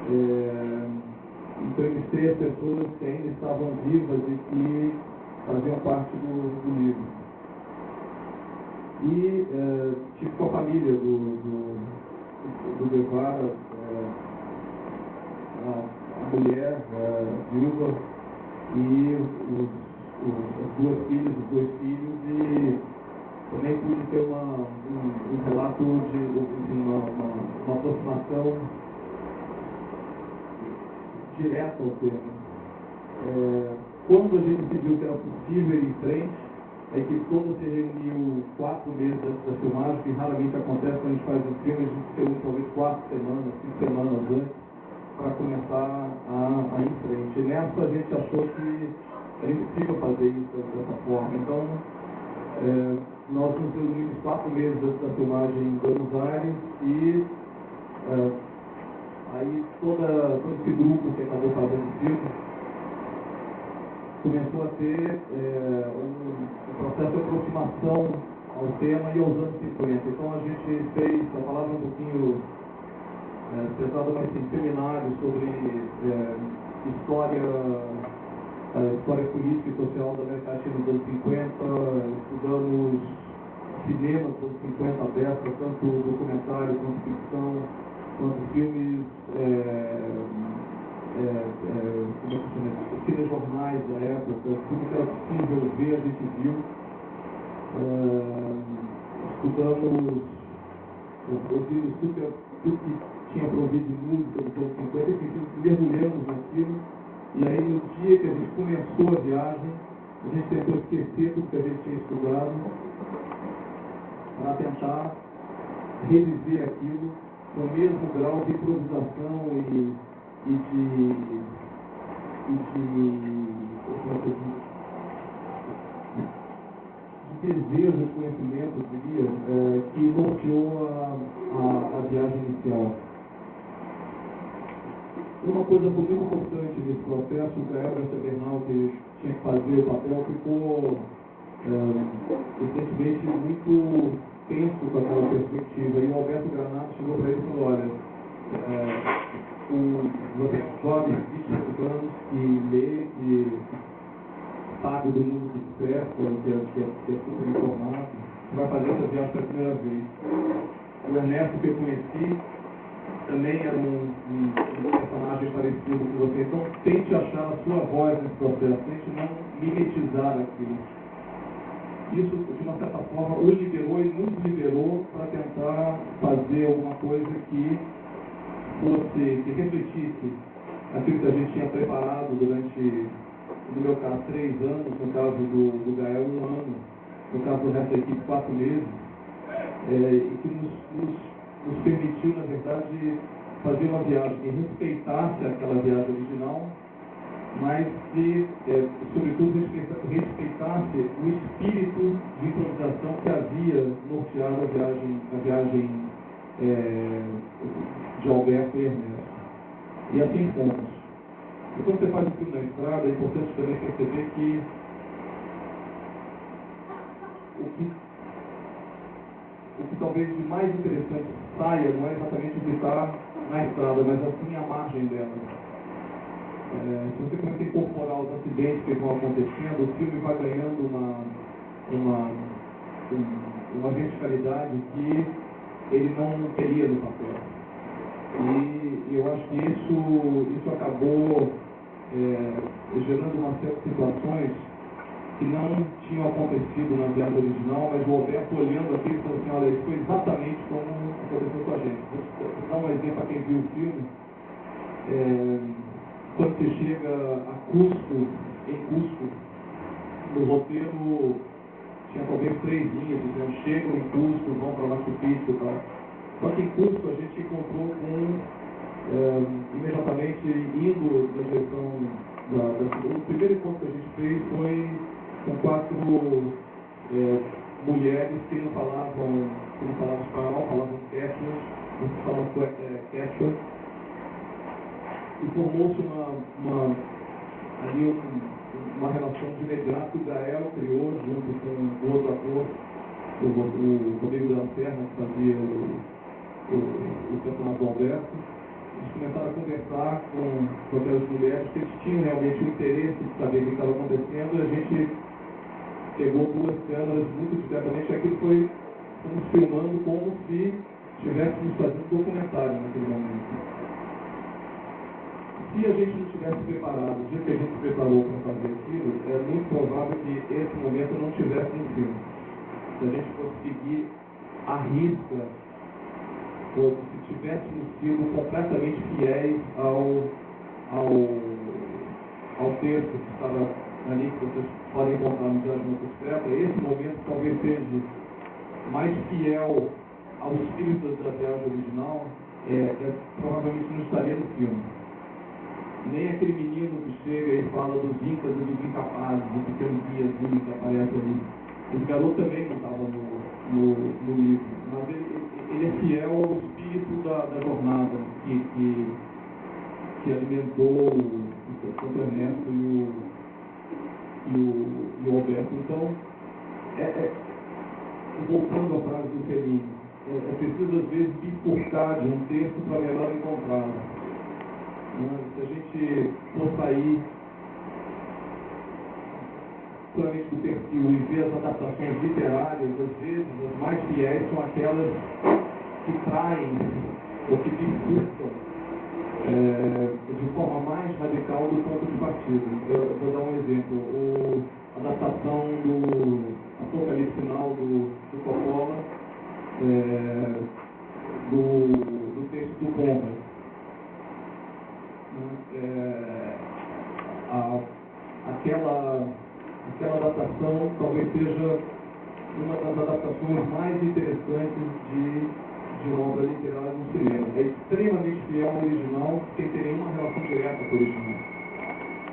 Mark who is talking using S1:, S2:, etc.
S1: Entrevistei as pessoas que ainda estavam vivas e que faziam parte do livro. E tive com a família do Guevara, a mulher, viúva, e as duas filhas, os dois filhos, e também pude ter um relato de uma aproximação direta ao tema. Quando a gente decidiu que era possível ir em frente, a equipe toda se reuniu 4 meses antes da filmagem, que raramente acontece quando a gente faz um filme, a gente se reúne talvez 4 semanas, 5 semanas antes, para começar a ir em frente. E nessa a gente achou que era impossível fazer isso dessa forma. Então, nós nos reunimos 4 meses antes da filmagem em Buenos Aires e aí todo esse grupo que acabou fazendo o filme começou a ter um processo de aproximação ao tema e aos anos 50. Então a gente fez, a palavra um pouquinho pesada, mas tem seminários sobre história política e social da América Latina dos anos 50, estudamos cinema dos anos 50 aberto, tanto documentário quanto ficção, quanto filmes, telejornais da época, tudo que era possível ver, a gente viu. Estudamos, ouvimos tudo que tinha para ouvir de música dos anos 50, e mergulhamos naquilo. E aí, no dia que a gente começou a viagem, a gente tentou esquecer tudo que a gente tinha estudado para tentar reviver aquilo com o mesmo grau de improvisação e de desejo de conhecimento, eu diria, que norteou a viagem inicial. Uma coisa muito importante nesse processo, o Gael Garcia Bernal, que tinha que fazer o papel, ficou recentemente muito tenso com aquela perspectiva. E o Alberto Granato chegou para ele e falou: olha, você jovem, 25 anos, que lê, que sabe do mundo do sucesso, que é super informado, que vai fazer essa viagem pela primeira vez. O Ernesto, que eu conheci, também era um personagem parecido com você. Então, tente achar a sua voz nesse processo, tente não mimetizar aquilo. Isso, de uma certa forma, o liberou e nos liberou para tentar fazer alguma coisa que refletisse aquilo que a gente tinha preparado durante, no meu caso, 3 anos, no caso do Gael, 1 ano, no caso do resto da equipe, 4 meses, e que nos permitiu, na verdade, fazer uma viagem que respeitasse aquela viagem original, mas que, sobretudo, respeitasse o espírito de improvisação que havia norteado a viagem de Alberto e Ernesto. E assim fomos. E quando você faz o filme na estrada, é importante também perceber que o que talvez de mais interessante saia não é exatamente o que está na estrada, mas assim a margem dela. Se você começa a incorporar os acidentes que vão acontecendo, o filme vai ganhando uma verticalidade que ele não teria no papel. E eu acho que isso acabou gerando uma série de situações que não tinham acontecido na viagem original, mas o Alberto, olhando aqui, falou assim: olha, isso foi exatamente como aconteceu com a gente. Vou dar um exemplo para quem viu o filme. Quando você chega em Cusco, no roteiro tinha talvez 3 linhas, dizendo: chegam em Cusco, vão para Machu Picchu e tal. Só que em Cusco a gente encontrou imediatamente indo na direção o primeiro encontro que a gente fez foi com 4 mulheres que não falavam espanhol, falavam quechua, não falavam quechua. E formou-se uma relação de imediato que o Gael criou junto com o outro ator, o Rodrigo da Lanterna, que fazia o personagem do Alberto. eles começaram a conversar com aquelas mulheres que eles tinham realmente o interesse de saber o que estava acontecendo, e a gente pegou duas câmeras muito discretamente, aquilo foi filmando como se estivéssemos fazendo documentário naquele momento. Se a gente não tivesse preparado, do jeito que a gente se preparou para fazer aquilo, é muito provável que esse momento não tivesse no filme. Se a gente fosse seguir à risca, ou se tivéssemos sido completamente fiéis ao texto que estava ali, que vocês podem encontrar no Diário de uma Motocicleta, esse momento talvez seja mais fiel ao espírito da viagem original, provavelmente não estaria no filme. Nem aquele menino que chega e fala dos incas e dos incapazes, do pequeno guiazinho que aparece ali. Esse garoto também não estava no livro, mas ele é fiel ao espírito da jornada que alimentou o Ernesto e o Alberto. Então, voltando à frase do Fellini, é preciso às vezes bifurcar de um texto para melhor encontrá-lo. Se a gente for sair puramente do perfil e ver as adaptações literárias, às vezes as mais fiéis são aquelas que traem ou que bifurcam de forma mais radical do ponto de partida. Eu vou dar um exemplo. A adaptação do Apocalipse Final do Coppola, do texto do Conrad. Aquela adaptação talvez seja uma das adaptações mais interessantes de uma obra literária no cinema. É extremamente fiel ao original, sem ter nenhuma relação direta com o original.